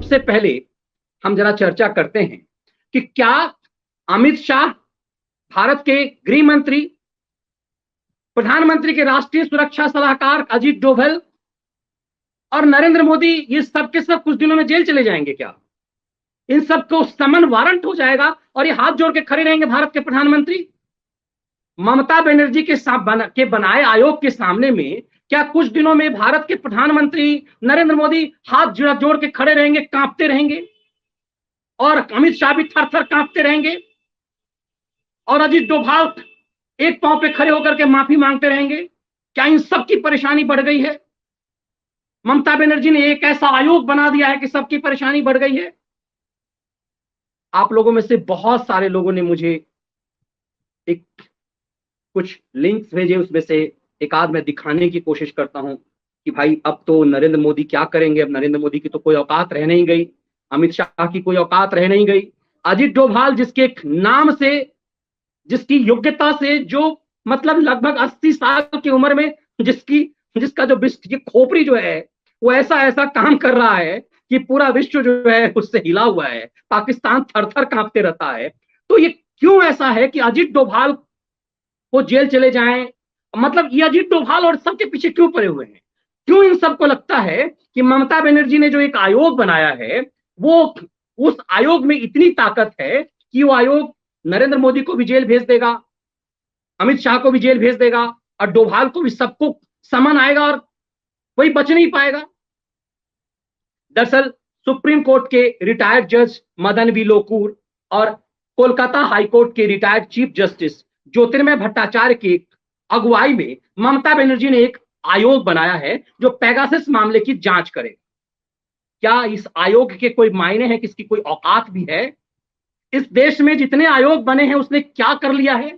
सबसे पहले हम जरा चर्चा करते हैं कि क्या अमित शाह, भारत के गृह मंत्री, प्रधानमंत्री के राष्ट्रीय सुरक्षा सलाहकार अजीत डोभाल और नरेंद्र मोदी ये सब के सब कुछ दिनों में जेल चले जाएंगे क्या? इन सबको समन वारंट हो जाएगा और ये हाथ जोड़ के खड़े रहेंगे भारत के प्रधानमंत्री? ममता बनर्जी के बनाए आयोग के सामने में क्या कुछ दिनों में भारत के प्रधानमंत्री नरेंद्र मोदी हाथ जोड़ के खड़े रहेंगे, कांपते रहेंगे, और अमित शाह भी थर थर कांपते रहेंगे, और अजीत डोभाल एक पांव पे खड़े होकर के माफी मांगते रहेंगे? क्या इन सब की परेशानी बढ़ गई है? ममता बनर्जी ने एक ऐसा आयोग बना दिया है कि सबकी परेशानी बढ़ गई है? आप लोगों में से बहुत सारे लोगों ने मुझे एक कुछ लिंक्स भेजे, उसमें से एक आध मैं दिखाने की कोशिश करता हूं कि भाई अब तो नरेंद्र मोदी क्या करेंगे, अब नरेंद्र मोदी की तो कोई औकात रह नहीं गई, अमित शाह की कोई औकात रह नहीं गई। अजीत डोभाल जिसके नाम से, जिसकी योग्यता से, जो मतलब लगभग 80 साल की उम्र में जिसका जो खोपड़ी जो है वो ऐसा ऐसा काम कर रहा है कि पूरा विश्व जो है उससे हिला हुआ है, पाकिस्तान थर थर कांपते रहता है। तो ये क्यों ऐसा है कि अजीत डोभाल वो जेल चले जाएं? मतलब ये अजीत डोभाल और सबके पीछे क्यों पड़े हुए हैं? क्यों इन सबको लगता है कि ममता बनर्जी ने जो एक आयोग बनाया है वो, उस आयोग में इतनी ताकत है कि वो आयोग नरेंद्र मोदी को भी जेल भेज देगा, अमित शाह को भी जेल भेज देगा, और डोभाल को भी, सबको समन आएगा और कोई बच नहीं पाएगा? दरअसल सुप्रीम कोर्ट के रिटायर्ड जज मदन बी लोकुर और कोलकाता हाईकोर्ट के रिटायर्ड चीफ जस्टिस ज्योतिर्मय भट्टाचार्य की अगुवाई में ममता बनर्जी ने एक आयोग बनाया है जो पेगासस मामले की जांच करे। क्या इस आयोग के कोई मायने हैं, किसकी कोई औकात भी है? इस देश में जितने आयोग बने हैं उसने क्या कर लिया है?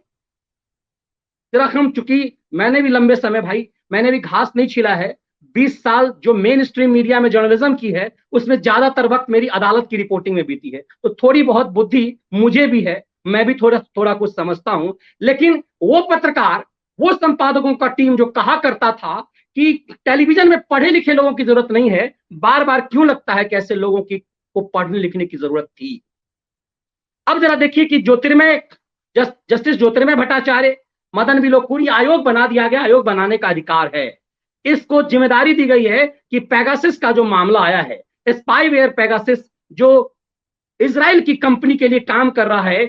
जरा हम, चूंकि मैंने भी लंबे समय, भाई मैंने भी घास नहीं छिला है, 20 साल जो मेन स्ट्रीम मीडिया में जर्नलिज्म की है उसमें ज्यादातर वक्त मेरी अदालत की रिपोर्टिंग में बीती है, तो थोड़ी बहुत बुद्धि मुझे भी है, मैं भी थोड़ा थोड़ा कुछ समझता हूं। लेकिन वो पत्रकार, वो संपादकों का टीम जो कहा करता था कि टेलीविजन में पढ़े लिखे लोगों की जरूरत नहीं है, बार बार क्यों लगता है कि ऐसे लोगों की को पढ़ने लिखने की जरूरत थी? अब जरा देखिए कि जस्टिस ज्योतिर्मय भट्टाचार्य, मदन बी लोकुर, आयोग बना दिया गया, आयोग बनाने का अधिकार है। इसको जिम्मेदारी दी गई है कि पेगासस का जो मामला आया है, स्पाईवेयर पेगासस जो इजराइल की कंपनी के लिए काम कर रहा है,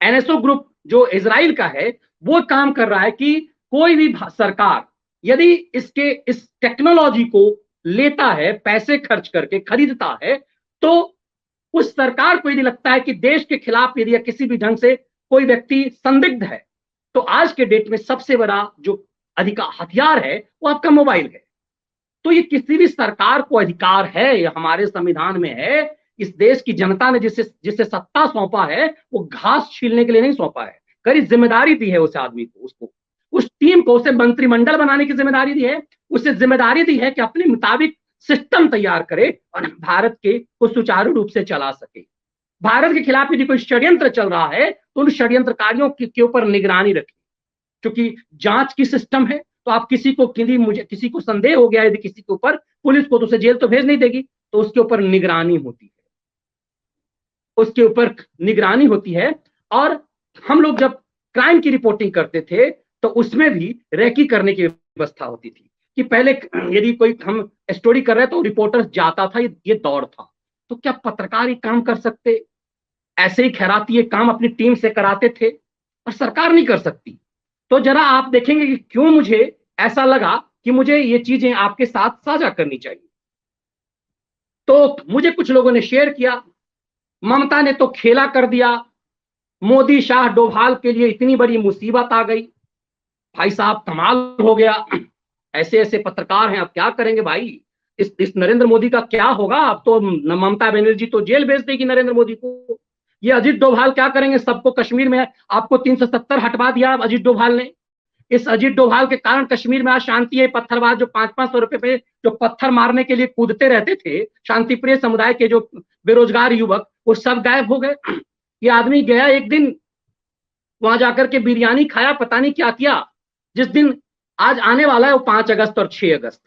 एनएसओ ग्रुप जो इजराइल का है, वो काम कर रहा है कि कोई भी सरकार यदि इस टेक्नोलॉजी को लेता है, पैसे खर्च करके खरीदता है, तो उस सरकार को यदि लगता है कि देश के खिलाफ यदि किसी भी ढंग से कोई व्यक्ति संदिग्ध है, तो आज के डेट में सबसे बड़ा जो हथियार है वो आपका मोबाइल है। तो ये किसी भी सरकार को अधिकार है, ये हमारे संविधान में है। इस देश की जनता ने जिसे सत्ता सौंपा है वो घास छीलने के लिए नहीं सौंपा है, कड़ी जिम्मेदारी दी है उस आदमी को, उसको, उस टीम को, उसे मंत्रिमंडल बनाने की जिम्मेदारी दी है, उसे जिम्मेदारी दी है कि अपने मुताबिक सिस्टम तैयार करे और भारत को सुचारू रूप से चला सके। भारत के खिलाफ यदि कोई षड्यंत्र चल रहा है तो उन षड्यंत्रकारियों के ऊपर निगरानी रखें, क्योंकि जांच की सिस्टम है, तो आप किसी को संदेह हो गया यदि किसी के ऊपर, पुलिस को तो उसे जेल तो भेज नहीं देगी, तो उसके ऊपर निगरानी होती है, उसके ऊपर निगरानी होती है। और हम लोग जब क्राइम की रिपोर्टिंग करते थे तो उसमें भी रेकी करने की व्यवस्था होती थी कि पहले यदि कोई हम स्टोरी कर रहे हैं तो रिपोर्टर जाता था, ये दौर था। तो क्या पत्रकार ये काम कर सकते? ऐसे ही खैराती ये काम अपनी टीम से कराते थे और सरकार नहीं कर सकती। तो जरा आप देखेंगे कि क्यों मुझे ऐसा लगा कि मुझे ये चीजें आपके साथ साझा करनी चाहिए। तो मुझे कुछ लोगों ने शेयर किया, ममता ने तो खेला कर दिया, मोदी शाह डोभाल के लिए इतनी बड़ी मुसीबत आ गई, भाई साहब कमाल हो गया, ऐसे ऐसे पत्रकार हैं, अब क्या करेंगे भाई, इस नरेंद्र मोदी का क्या होगा? अब तो ममता बनर्जी तो जेल भेज देगी नरेंद्र मोदी को, ये अजीत डोभाल क्या करेंगे? सबको कश्मीर में आपको 370 हटवा दिया अजीत डोभाल ने। इस अजीत डोभाल के कारण कश्मीर में आज शांति है। पत्थरबाज जो 500-500 रुपए पे जो पत्थर मारने के लिए कूदते रहते थे, शांतिप्रिय समुदाय के जो बेरोजगार युवक, वो सब गायब हो गए। ये आदमी गया एक दिन वहां जाकर के बिरयानी खाया, पता नहीं क्या किया। जिस दिन आज आने वाला है वो 5 अगस्त और 6 अगस्त,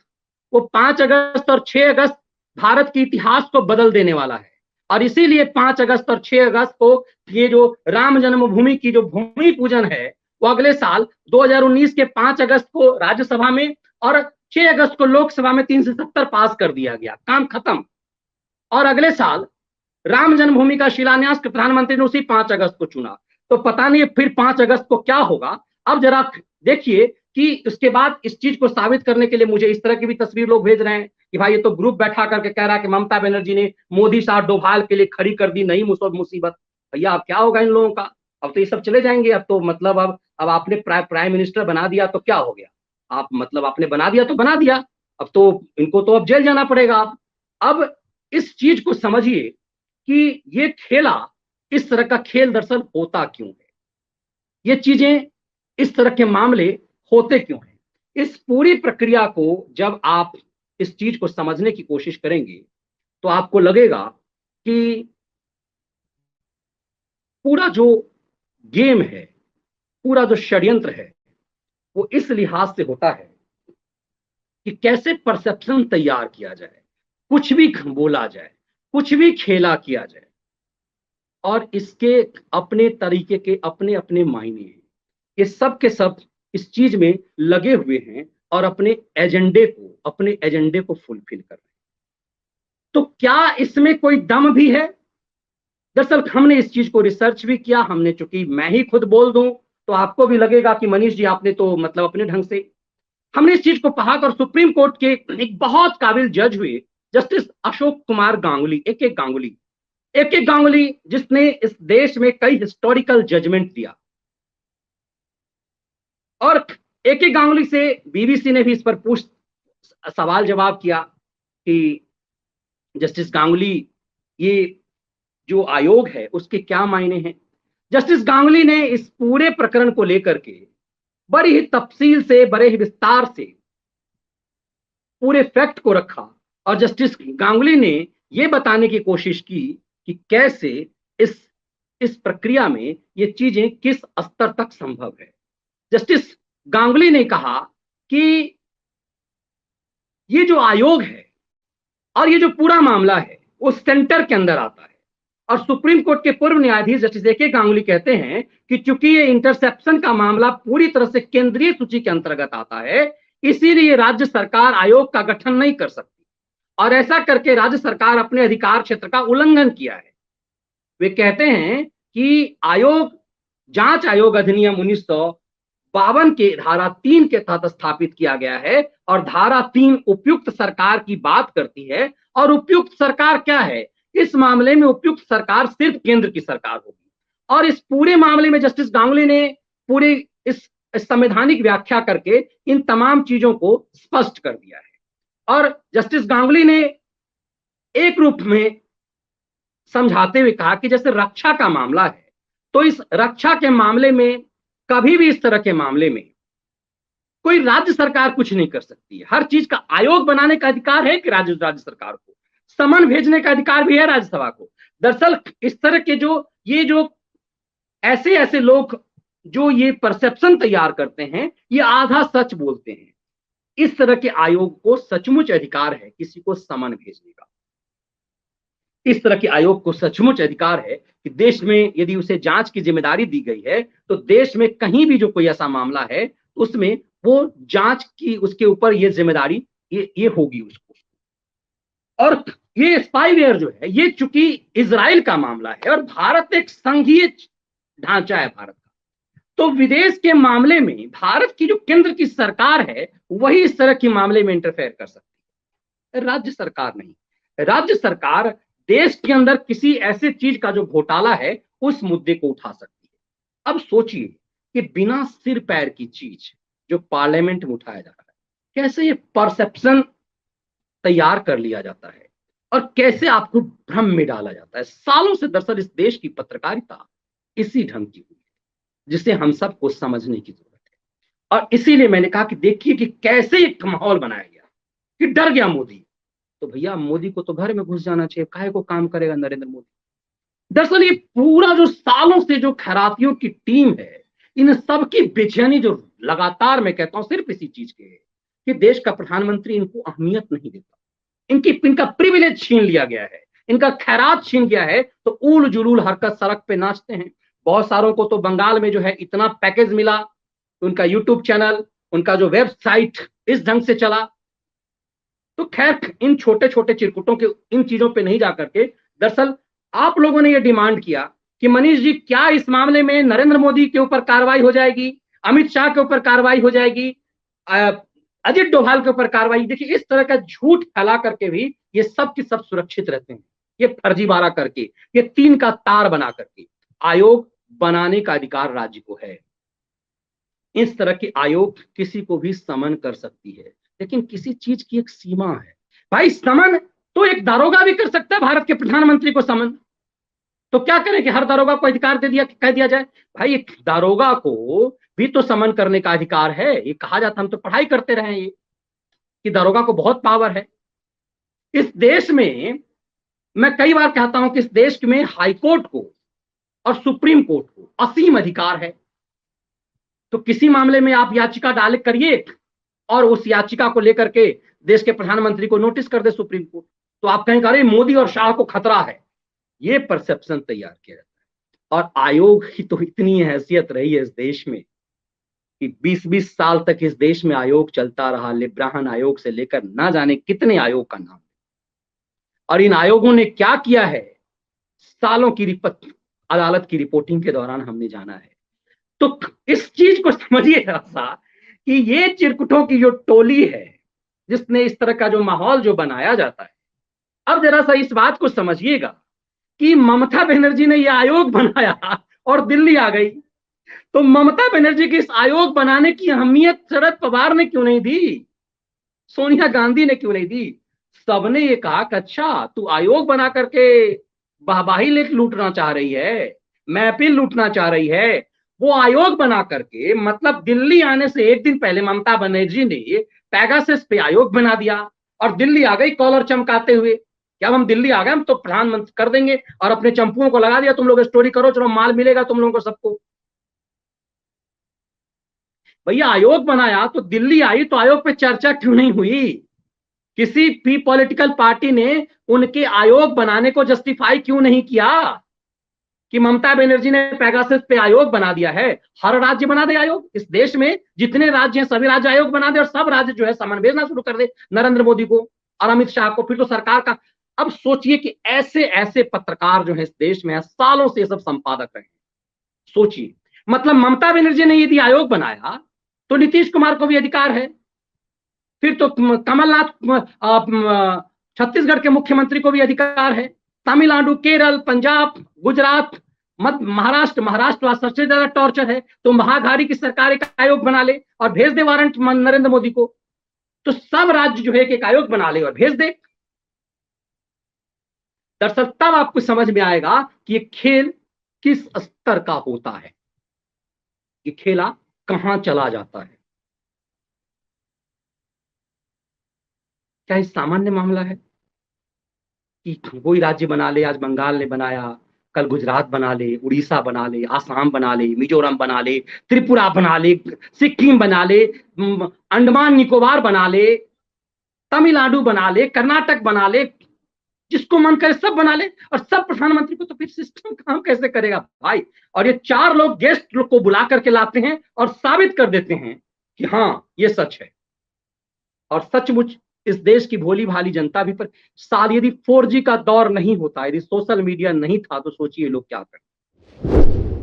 वो 5 अगस्त और 6 अगस्त भारत के इतिहास को बदल देने वाला है। और इसीलिए 5 अगस्त और 6 अगस्त को ये जो राम जन्मभूमि की जो भूमि पूजन है वो अगले साल 2019 के 5 अगस्त को राज्यसभा में और 6 अगस्त को लोकसभा में 370 पास कर दिया गया, काम खत्म। और अगले साल राम जन्मभूमि का शिलान्यास प्रधानमंत्री ने उसी 5 अगस्त को चुना। तो पता नहीं फिर 5 अगस्त को क्या होगा। अब जरा देखिए कि उसके बाद इस चीज को साबित करने के लिए मुझे इस तरह की भी तस्वीर लोग भेज रहे हैं कि भाई ये तो ग्रुप बैठा करके कह रहा है कि ममता बनर्जी ने मोदी साहब डोभाल के लिए खड़ी कर दी नई मुसीबत। भैया अब क्या होगा इन लोगों का? अब तो ये सब चले जाएंगे। अब तो मतलब अब आपने प्राइम मिनिस्टर बना दिया तो क्या हो गया? आप मतलब आपने बना दिया तो बना दिया, अब तो इनको तो अब जेल जाना पड़ेगा। अब इस चीज को समझिए कि ये खेला, इस तरह का खेल दरअसल होता क्यों है, ये चीजें, इस तरह के मामले होते क्यों हैं। इस पूरी प्रक्रिया को जब आप इस चीज को समझने की कोशिश करेंगे तो आपको लगेगा कि पूरा जो गेम है, पूरा जो षड्यंत्र है, वो इस लिहाज से होता है कि कैसे परसेप्शन तैयार किया जाए, कुछ भी बोला जाए, कुछ भी खेला किया जाए, और इसके अपने तरीके के अपने अपने मायने हैं। ये सब के सब इस चीज में लगे हुए हैं और अपने एजेंडे को फुलफिल कर रहे हैं। तो क्या इसमें कोई दम भी है? दरअसल हमने इस चीज को रिसर्च भी किया। हमने, चूंकि मैं ही खुद बोल दूं तो आपको भी लगेगा कि मनीष जी आपने तो मतलब अपने ढंग से, हमने इस चीज को पढ़ा और सुप्रीम कोर्ट के एक बहुत काबिल जज हुए जस्टिस अशोक कुमार गांगुली, एक एक गांगुली, जिसने इस देश में कई हिस्टोरिकल जजमेंट दिया। और एक एक गांगुली से बीबीसी ने भी इस पर सवाल जवाब किया कि जस्टिस गांगुली, ये जो आयोग है उसके क्या मायने हैं। जस्टिस गांगुली ने इस पूरे प्रकरण को लेकर के बड़ी ही तफसील से, बड़े ही विस्तार से पूरे फैक्ट को रखा और जस्टिस गांगुली ने यह बताने की कोशिश की कि कैसे इस प्रक्रिया में ये चीजें किस स्तर तक संभव है। जस्टिस गांगुली ने कहा कि ये जो आयोग है और ये जो पूरा मामला है वो सेंटर के अंदर आता है। और सुप्रीम कोर्ट के पूर्व न्यायाधीश जस्टिस ए के गांगुली कहते हैं कि चूंकि ये इंटरसेप्शन का मामला पूरी तरह से केंद्रीय सूची के अंतर्गत आता है, इसीलिए राज्य सरकार आयोग का गठन नहीं कर सकती और ऐसा करके राज्य सरकार अपने अधिकार क्षेत्र का उल्लंघन किया है। वे कहते हैं कि जांच आयोग अधिनियम 1952 के धारा 3 के तहत स्थापित किया गया है और धारा 3 उपयुक्त सरकार की बात करती है। और उपयुक्त सरकार क्या है? इस मामले में उपयुक्त सरकार सिर्फ केंद्र की सरकार होगी। और इस पूरे मामले में जस्टिस गांगुली ने पूरी इस संवैधानिक व्याख्या करके इन तमाम चीजों को स्पष्ट कर दिया है। और जस्टिस गांगुली ने एक रूप में समझाते हुए कहा कि जैसे रक्षा का मामला है तो इस रक्षा के मामले में कभी भी इस तरह के मामले में कोई राज्य सरकार कुछ नहीं कर सकती है। हर चीज का आयोग बनाने का अधिकार है कि राज्य सरकार को, समन भेजने का अधिकार भी है राज्यसभा को। दरअसल इस तरह के जो ऐसे लोग जो ये परसेप्शन तैयार करते हैं, ये आधा सच बोलते हैं। इस तरह के आयोग को सचमुच अधिकार है किसी को समन भेजने का। इस तरह के आयोग को सचमुच अधिकार है कि देश में यदि उसे जांच की जिम्मेदारी दी गई है तो देश में कहीं भी जो कोई ऐसा मामला है उसमें वो जांच की, उसके ऊपर ये जिम्मेदारी ये होगी उसको। और ये स्पाईवेयर जो है ये चूंकि इजराइल का मामला है और भारत एक संघीय ढांचा है भारत का, तो विदेश के मामले में भारत की जो केंद्र की सरकार है वही इस तरह के मामले में इंटरफेयर कर सकती है, राज्य सरकार नहीं। राज्य सरकार देश के अंदर किसी ऐसे चीज का जो घोटाला है उस मुद्दे को उठा सकती है। अब सोचिए कि बिना सिर पैर की चीज जो पार्लियामेंट में उठाया जा रहा है, कैसे ये परसेप्शन तैयार कर लिया जाता है और कैसे आपको भ्रम में डाला जाता है। सालों से दरअसल इस देश की पत्रकारिता इसी ढंग की हुई है जिसे हम सबको समझने की जरूरत है। और इसीलिए मैंने कहा कि देखिए कि कैसे एक माहौल बनाया गया कि डर गया मोदी। तो भैया मोदी को तो घर में घुस जाना चाहिए, काहे को काम करेगा नरेंद्र मोदी। दरअसल ये पूरा जो सालों से जो खैरातियों की टीम है, इन सबकी बेचैनी जो लगातार मैं कहता हूं सिर्फ इसी चीज के है कि देश का प्रधानमंत्री इनको अहमियत नहीं देता, इनका प्रिविलेज छीन लिया गया है, इनका खैरात छीन गया है, तो उल जुलूल हरकत सड़क पे नाचते हैं। बहुत सारों को तो बंगाल में जो है इतना पैकेज मिला, उनका यूट्यूब चैनल, उनका जो वेबसाइट इस ढंग से चला। तो खैर इन छोटे छोटे चिरकुटों के इन चीजों पे नहीं जाकर के, दरअसल आप लोगों ने ये डिमांड किया कि मनीष जी क्या इस मामले में नरेंद्र मोदी के ऊपर कार्रवाई हो जाएगी, अमित शाह के ऊपर कार्रवाई हो जाएगी, अजित डोभाल के ऊपर कार्रवाई। देखिए इस तरह का झूठ फैला करके भी ये सब की सब सुरक्षित रहते हैं, ये फर्जीवाड़ा करके, ये तीन का तार बना करके। आयोग बनाने का अधिकार राज्य को है, इस तरह के आयोग किसी को भी समन कर सकती है, लेकिन किसी चीज की एक सीमा है भाई। समन तो एक दारोगा भी कर सकता है, भारत के प्रधानमंत्री को समन। तो क्या करें कि हर दारोगा को अधिकार दे दिया, कह दिया जाए भाई एक दारोगा को भी तो समन करने का अधिकार है। ये कहा जाता, हम तो पढ़ाई करते रहे ये कि दारोगा को बहुत पावर है। इस देश में मैं कई बार कहता हूं कि इस देश में हाईकोर्ट को और सुप्रीम कोर्ट को असीम अधिकार है। तो किसी मामले में आप याचिका डाले करिए और उस याचिका को लेकर के देश के प्रधानमंत्री को नोटिस कर दे सुप्रीम कोर्ट, तो आप कहेंगे अरे मोदी और शाह को खतरा है। ये परसेप्शन तैयार किया जाता है। और आयोग की तो इतनी हैसियत रही है इस देश में कि 20-20 साल तक इस देश में आयोग चलता रहा, लिब्राहन आयोग से लेकर ना जाने कितने आयोग का नाम। और इन आयोगों ने क्या किया है, सालों की अदालत की रिपोर्टिंग के दौरान हमने जाना है। तो इस चीज को समझिए ऐसा कि ये चिरकुटों की जो टोली है, जिसने इस तरह का जो माहौल जो बनाया जाता है। अब जरा सा इस बात को समझिएगा कि ममता बनर्जी ने यह आयोग बनाया और दिल्ली आ गई, तो ममता बनर्जी के इस आयोग बनाने की अहमियत शरद पवार ने क्यों नहीं दी, सोनिया गांधी ने क्यों नहीं दी? सबने ये कहा कि अच्छा तू आयोग बना करके वाहवाही लूटना चाह रही है, महफिल लूटना चाह रही है। वो आयोग बना करके, मतलब दिल्ली आने से एक दिन पहले ममता बनर्जी ने पैगासस पे आयोग बना दिया और दिल्ली आ गई कॉलर चमकाते हुए। क्या हम दिल्ली आ गए, हम तो प्रधानमंत्री कर देंगे, और अपने चंपुओं को लगा दिया, तुम लोग स्टोरी करो, चलो माल मिलेगा तुम लोगों को सबको। भैया आयोग बनाया तो दिल्ली आई, तो आयोग पे चर्चा क्यों नहीं हुई? किसी भी पॉलिटिकल पार्टी ने उनके आयोग बनाने को जस्टिफाई क्यों नहीं किया कि ममता बनर्जी ने पैगासस पे आयोग बना दिया है? हर राज्य बना दे आयोग, इस देश में जितने राज्य हैं सभी राज्य आयोग बना दे और सब राज्य जो है समन भेजना शुरू कर दे नरेंद्र मोदी को और अमित शाह को। फिर तो सरकार का, अब सोचिए कि ऐसे ऐसे पत्रकार जो है इस देश में सालों से सब संपादक रहे। सोचिए, मतलब ममता बनर्जी ने यदि आयोग बनाया तो नीतीश कुमार को भी अधिकार है, फिर तो कमलनाथ छत्तीसगढ़ के मुख्यमंत्री को भी अधिकार है, तमिलनाडु, केरल, पंजाब, गुजरात, महाराष्ट्र सबसे ज्यादा टॉर्चर है, तो महागारी की सरकार एक आयोग बना ले और भेज दे वारंट नरेंद्र मोदी को, तो सब राज्य जो है एक आयोग बना ले और भेज दे। दरअसल तब आपको समझ में आएगा कि ये खेल किस स्तर का होता है, ये खेला कहां चला जाता है। क्या ये सामान्य मामला है कि कोई राज्य बना ले? आज बंगाल ने बनाया, कल गुजरात बना ले, उड़ीसा बना ले, आसाम बना ले, मिजोरम बना ले, त्रिपुरा बना ले, सिक्किम बना ले, अंडमान निकोबार बना ले, तमिलनाडु बना ले, कर्नाटक बना ले, जिसको मन करे सब बना ले, और सब प्रधानमंत्री को। तो फिर सिस्टम काम कैसे करेगा भाई? और ये चार लोग गेस्ट को बुला करके लाते हैं और साबित कर देते हैं कि हाँ ये सच है। और सचमुच इस देश की भोली भाली जनता भी पर साल, यदि 4G का दौर नहीं होता, यदि सोशल मीडिया नहीं था, तो सोचिए लोग क्या करते।